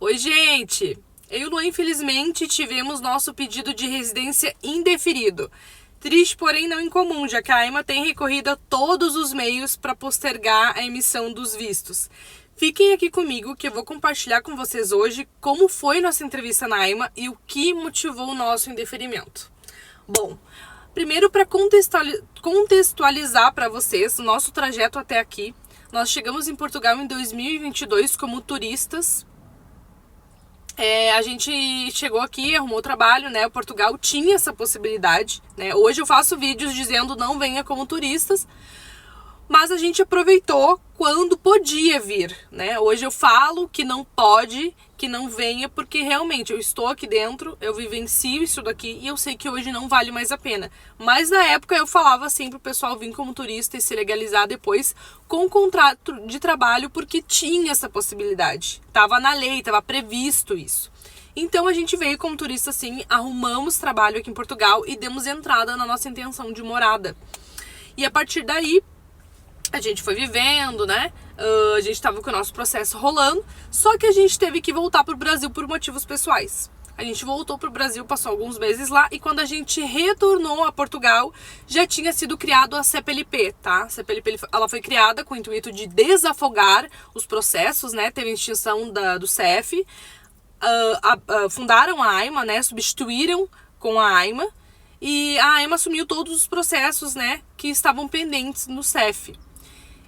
Oi, gente! Eu e o Luan, infelizmente, tivemos nosso pedido de residência indeferido. Triste, porém não incomum, já que a AIMA tem recorrido a todos os meios para postergar a emissão dos vistos. Fiquem aqui comigo que eu vou compartilhar com vocês hoje como foi nossa entrevista na AIMA e o que motivou o nosso indeferimento. Bom, primeiro para contextualizar para vocês o nosso trajeto até aqui, nós chegamos em Portugal em 2022 como turistas. A gente chegou aqui, arrumou trabalho, né? O Portugal tinha essa possibilidade, né? Hoje eu faço vídeos dizendo não venha como turistas, mas a gente aproveitou quando podia vir, né? Hoje eu falo que não pode, que não venha, porque realmente eu estou aqui dentro, eu vivencio isso daqui e eu sei que hoje não vale mais a pena. Mas na época eu falava assim pro pessoal vir como turista e se legalizar depois com contrato de trabalho, porque tinha essa possibilidade. Tava na lei, tava previsto isso. Então a gente veio como turista assim, arrumamos trabalho aqui em Portugal e demos entrada na nossa intenção de morada. E a partir daí, a gente foi vivendo, né? A gente tava com o nosso processo rolando, só que a gente teve que voltar pro Brasil por motivos pessoais. A gente voltou pro Brasil, passou alguns meses lá, e quando a gente retornou a Portugal, já tinha sido criado a CPLP, tá? A CPLP, ela foi criada com o intuito de desafogar os processos, né? Teve a extinção do CEF, fundaram a AIMA, né? Substituíram com a AIMA, e a AIMA assumiu todos os processos, né? Que estavam pendentes no CEF.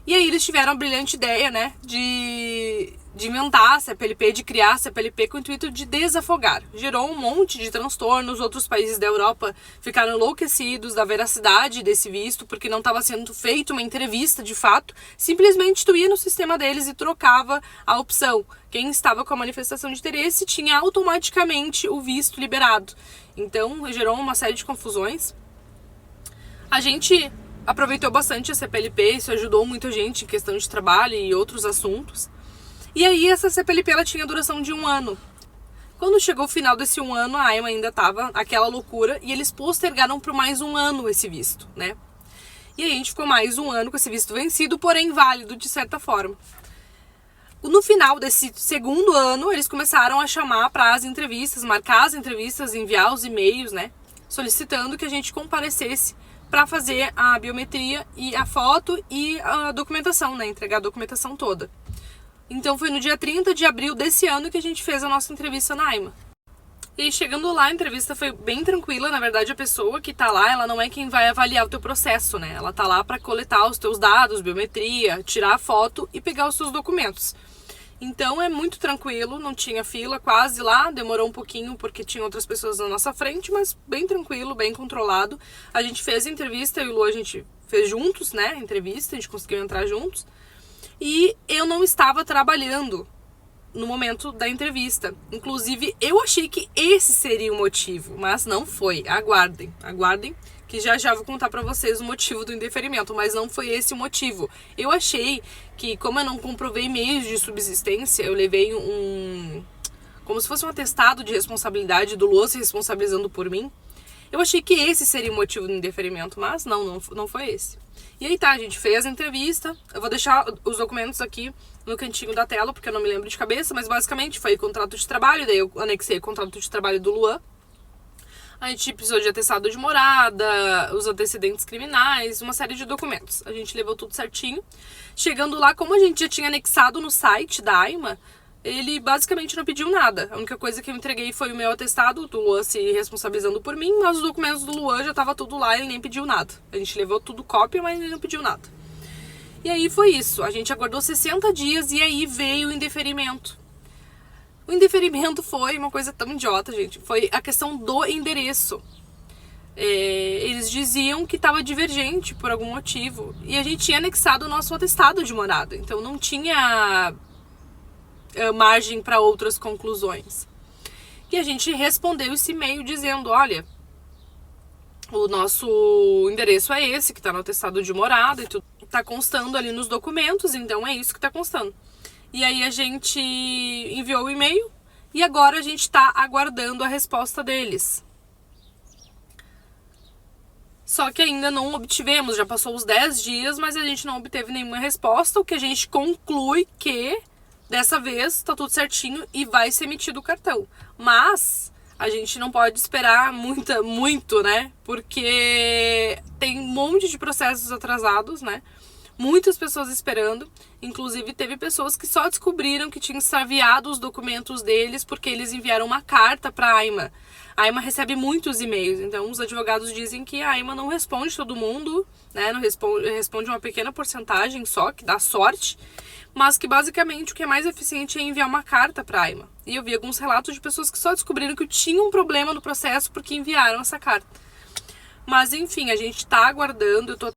E aí eles tiveram a brilhante ideia, né, de inventar a CPLP, de criar a CPLP com o intuito de desafogar. Gerou um monte de transtornos, outros países da Europa ficaram enlouquecidos da veracidade desse visto, porque não estava sendo feita uma entrevista de fato, simplesmente tu ia no sistema deles e trocava a opção. Quem estava com a manifestação de interesse tinha automaticamente o visto liberado. Então gerou uma série de confusões. A gente aproveitou bastante a CPLP, isso ajudou muita gente em questão de trabalho e outros assuntos. E aí essa CPLP ela tinha duração de 1 ano. Quando chegou o final desse 1 ano, a AIMA ainda estava aquela loucura e eles postergaram por mais 1 ano esse visto, né? E aí a gente ficou mais 1 ano com esse visto vencido, porém válido de certa forma. No final desse segundo ano, eles começaram a chamar para as entrevistas, marcar as entrevistas, enviar os e-mails, né? Solicitando que a gente comparecesse para fazer a biometria e a foto e a documentação, né? Entregar a documentação toda. Então foi no dia 30 de abril desse ano que a gente fez a nossa entrevista na AIMA. E aí, chegando lá, a entrevista foi bem tranquila. Na verdade, a pessoa que tá lá, ela não é quem vai avaliar o teu processo, né? Ela tá lá para coletar os teus dados, biometria, tirar a foto e pegar os teus documentos. Então é muito tranquilo, não tinha fila quase lá, demorou um pouquinho porque tinha outras pessoas na nossa frente, mas bem tranquilo, bem controlado. A gente fez a entrevista, eu e o Lu, a gente fez juntos, né, a entrevista, a gente conseguiu entrar juntos. E eu não estava trabalhando no momento da entrevista. Inclusive, eu achei que esse seria o motivo, mas não foi. Aguardem, que já vou contar pra vocês o motivo do indeferimento, mas não foi esse o motivo. Eu achei que, como eu não comprovei meios de subsistência, eu levei como se fosse um atestado de responsabilidade do Lua se responsabilizando por mim. Eu achei que esse seria o motivo do indeferimento, mas não foi esse. E aí tá, a gente fez a entrevista. Eu vou deixar os documentos aqui no cantinho da tela, porque eu não me lembro de cabeça, mas basicamente foi contrato de trabalho, daí eu anexei o contrato de trabalho do Luan. A gente precisou de atestado de morada, os antecedentes criminais, uma série de documentos. A gente levou tudo certinho. Chegando lá, como a gente já tinha anexado no site da AIMA, ele basicamente não pediu nada. A única coisa que eu entreguei foi o meu atestado, do Luan se responsabilizando por mim, mas os documentos do Luan já tava tudo lá, ele nem pediu nada. A gente levou tudo cópia, mas ele não pediu nada. E aí foi isso. A gente aguardou 60 dias e aí veio o indeferimento. O indeferimento foi uma coisa tão idiota, gente. Foi a questão do endereço. Eles diziam que estava divergente por algum motivo. E a gente tinha anexado o nosso atestado de morada. Então não tinha margem para outras conclusões. E a gente respondeu esse e-mail dizendo, olha, o nosso endereço é esse, que está no atestado de morada e tudo. Está constando ali nos documentos, então é isso que está constando. E aí a gente enviou o e-mail e agora a gente está aguardando a resposta deles. Só que ainda não obtivemos, já passou os 10 dias, mas a gente não obteve nenhuma resposta, o que a gente conclui que Dessa vez tá tudo certinho e vai ser emitido o cartão. Mas a gente não pode esperar muito, né? Porque tem um monte de processos atrasados, né? Muitas pessoas esperando. Inclusive, teve pessoas que só descobriram que tinham extraviado os documentos deles porque eles enviaram uma carta para a AIMA. A AIMA recebe muitos e-mails, então os advogados dizem que a AIMA não responde todo mundo, né? Não responde uma pequena porcentagem só, que dá sorte, mas que basicamente o que é mais eficiente é enviar uma carta para a AIMA. E eu vi alguns relatos de pessoas que só descobriram que tinha um problema no processo porque enviaram essa carta. Mas enfim, a gente tá aguardando, eu tô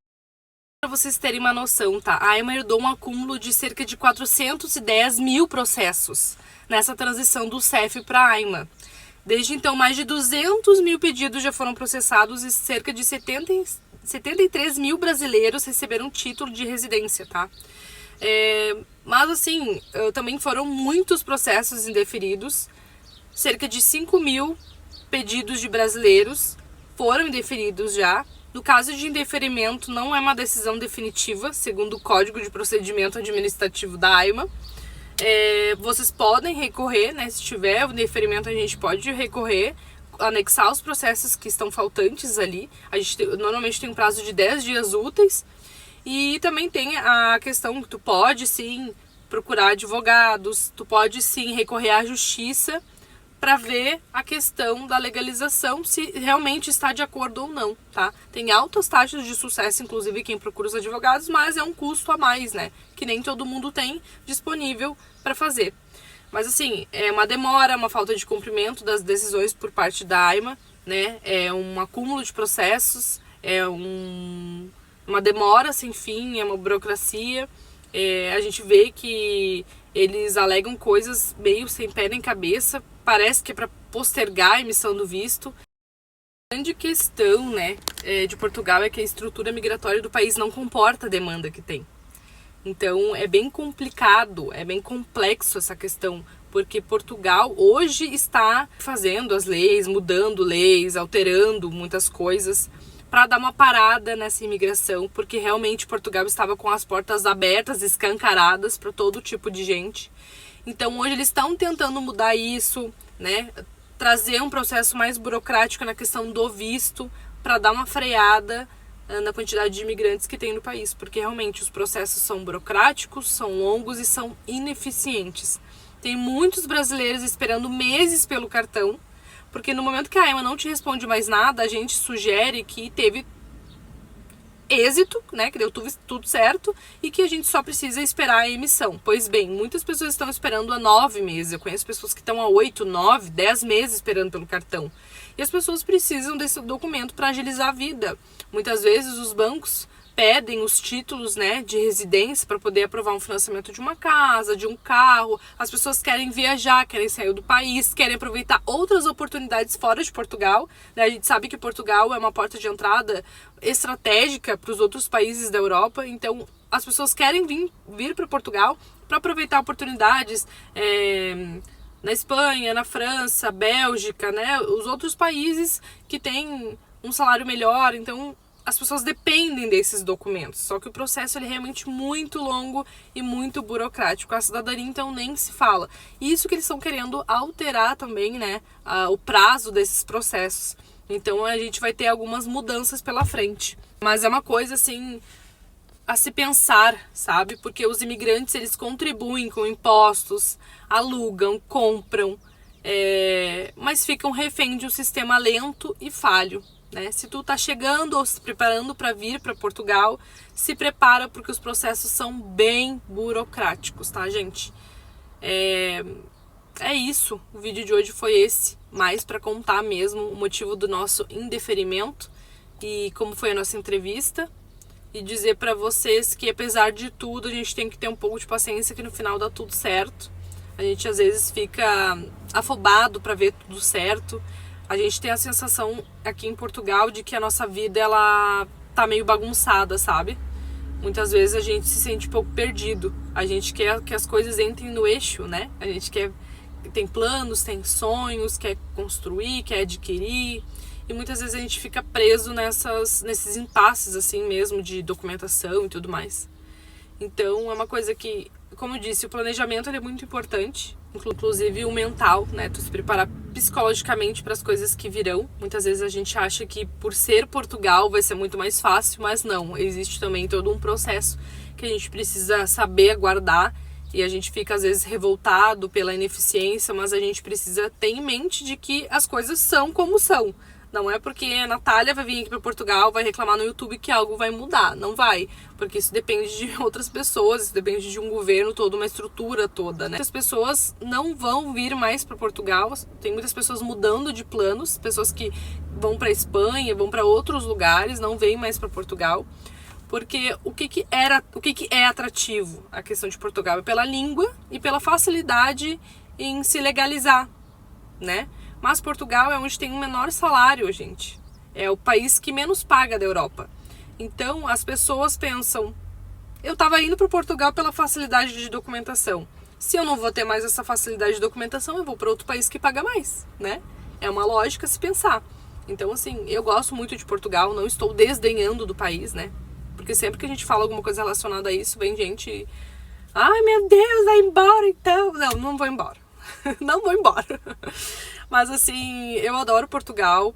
para vocês terem uma noção, tá? A AIMA herdou um acúmulo de cerca de 410 mil processos nessa transição do CEF para a AIMA. Desde então, mais de 200 mil pedidos já foram processados e cerca de 73 mil brasileiros receberam título de residência, tá? Mas assim, também foram muitos processos indeferidos. Cerca de 5 mil pedidos de brasileiros foram indeferidos já. No caso de indeferimento, não é uma decisão definitiva, segundo o Código de Procedimento Administrativo da AIMA. Vocês podem recorrer, né? Se tiver o indeferimento, a gente pode recorrer, anexar os processos que estão faltantes ali. A gente normalmente tem um prazo de 10 dias úteis. E também tem a questão que tu pode sim procurar advogados, tu pode sim recorrer à justiça para ver a questão da legalização, se realmente está de acordo ou não, tá? Tem altas taxas de sucesso, inclusive, quem procura os advogados, mas é um custo a mais, né? Que nem todo mundo tem disponível para fazer. Mas, assim, é uma demora, uma falta de cumprimento das decisões por parte da AIMA, né? É um acúmulo de processos, uma demora sem fim, é uma burocracia. A gente vê que eles alegam coisas meio sem pé nem cabeça, parece que é para postergar a emissão do visto. A grande questão, né, de Portugal é que a estrutura migratória do país não comporta a demanda que tem. Então é bem complicado, é bem complexo essa questão, porque Portugal hoje está fazendo as leis, mudando leis, alterando muitas coisas para dar uma parada nessa imigração, porque realmente Portugal estava com as portas abertas, escancaradas para todo tipo de gente. Então hoje eles estão tentando mudar isso, né? Trazer um processo mais burocrático na questão do visto para dar uma freada na quantidade de imigrantes que tem no país, porque realmente os processos são burocráticos, são longos e são ineficientes. Tem muitos brasileiros esperando meses pelo cartão, porque no momento que a AIMA não te responde mais nada, a gente sugere que teve êxito, né, que deu tudo certo e que a gente só precisa esperar a emissão. Pois bem, muitas pessoas estão esperando há 9 meses. Eu conheço pessoas que estão há 8, 9, 10 meses esperando pelo cartão. E as pessoas precisam desse documento para agilizar a vida. Muitas vezes os bancos pedem os títulos, né, de residência para poder aprovar um financiamento de uma casa, de um carro. As pessoas querem viajar, querem sair do país, querem aproveitar outras oportunidades fora de Portugal, né? A gente sabe que Portugal é uma porta de entrada estratégica para os outros países da Europa, então as pessoas querem vir para Portugal para aproveitar oportunidades na Espanha, na França, Bélgica, né? Os outros países que têm um salário melhor, então as pessoas dependem desses documentos, só que o processo ele é realmente muito longo e muito burocrático. A cidadania, então, nem se fala. Isso que eles estão querendo alterar também, né, o prazo desses processos. Então, a gente vai ter algumas mudanças pela frente. Mas é uma coisa, assim, a se pensar, sabe? Porque os imigrantes, eles contribuem com impostos, alugam, compram, mas ficam refém de um sistema lento e falho. Né? Se tu tá chegando ou se preparando para vir para Portugal, se prepara porque os processos são bem burocráticos, tá, gente? É isso. O vídeo de hoje foi esse, mais para contar mesmo o motivo do nosso indeferimento e como foi a nossa entrevista e dizer para vocês que apesar de tudo a gente tem que ter um pouco de paciência que no final dá tudo certo. A gente às vezes fica afobado para ver tudo certo. A gente tem a sensação aqui em Portugal de que a nossa vida ela tá meio bagunçada, sabe? Muitas vezes a gente se sente um pouco perdido. A gente quer que as coisas entrem no eixo, né? A gente tem planos, tem sonhos, quer construir, quer adquirir. E muitas vezes a gente fica preso nesses impasses assim mesmo de documentação e tudo mais. Então é uma coisa que como eu disse, o planejamento ele é muito importante, inclusive o mental, né? Tu se preparar psicologicamente para as coisas que virão. Muitas vezes a gente acha que por ser Portugal vai ser muito mais fácil, mas não. Existe também todo um processo que a gente precisa saber aguardar e a gente fica às vezes revoltado pela ineficiência, mas a gente precisa ter em mente de que as coisas são como são. Não é porque a Natália vai vir aqui para Portugal, vai reclamar no YouTube que algo vai mudar. Não vai. Porque isso depende de outras pessoas, isso depende de um governo todo, uma estrutura toda, né? Muitas pessoas não vão vir mais para Portugal. Tem muitas pessoas mudando de planos, pessoas que vão para Espanha, vão para outros lugares, não vêm mais para Portugal. Porque o que é atrativo a questão de Portugal? É pela língua e pela facilidade em se legalizar, né? Mas Portugal é onde tem o menor salário, gente. É o país que menos paga da Europa. Então, as pessoas pensam, eu estava indo para Portugal pela facilidade de documentação. Se eu não vou ter mais essa facilidade de documentação, eu vou para outro país que paga mais, né? É uma lógica se pensar. Então, assim, eu gosto muito de Portugal, não estou desdenhando do país, né? Porque sempre que a gente fala alguma coisa relacionada a isso, vem gente... Ai, meu Deus, vai embora então. Não vou embora. Não vou embora. Mas assim, eu adoro Portugal.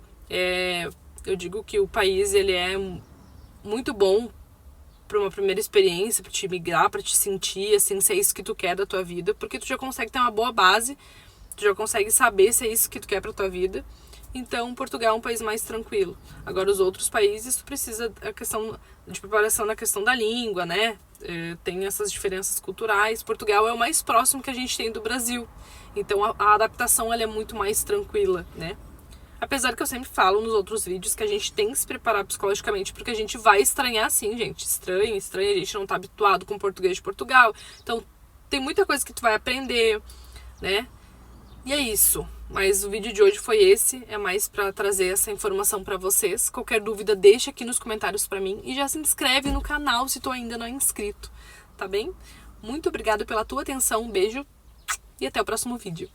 Eu digo que o país ele é muito bom para uma primeira experiência, para te migrar, para te sentir assim, se é isso que tu quer da tua vida, porque tu já consegue ter uma boa base, tu já consegue saber se é isso que tu quer para tua vida. Então, Portugal é um país mais tranquilo. Agora, os outros países, tu precisa a questão de preparação na questão da língua, né? Tem essas diferenças culturais. Portugal é o mais próximo que a gente tem do Brasil. Então, a adaptação ela é muito mais tranquila, né? Apesar que eu sempre falo nos outros vídeos que a gente tem que se preparar psicologicamente, porque a gente vai estranhar sim, gente. Estranha, a gente não tá habituado com o português de Portugal. Então, tem muita coisa que tu vai aprender, né? E é isso. Mas o vídeo de hoje foi esse, é mais pra trazer essa informação pra vocês. Qualquer dúvida, deixa aqui nos comentários pra mim e já se inscreve no canal se tu ainda não é inscrito, tá bem? Muito obrigada pela tua atenção, um beijo e até o próximo vídeo.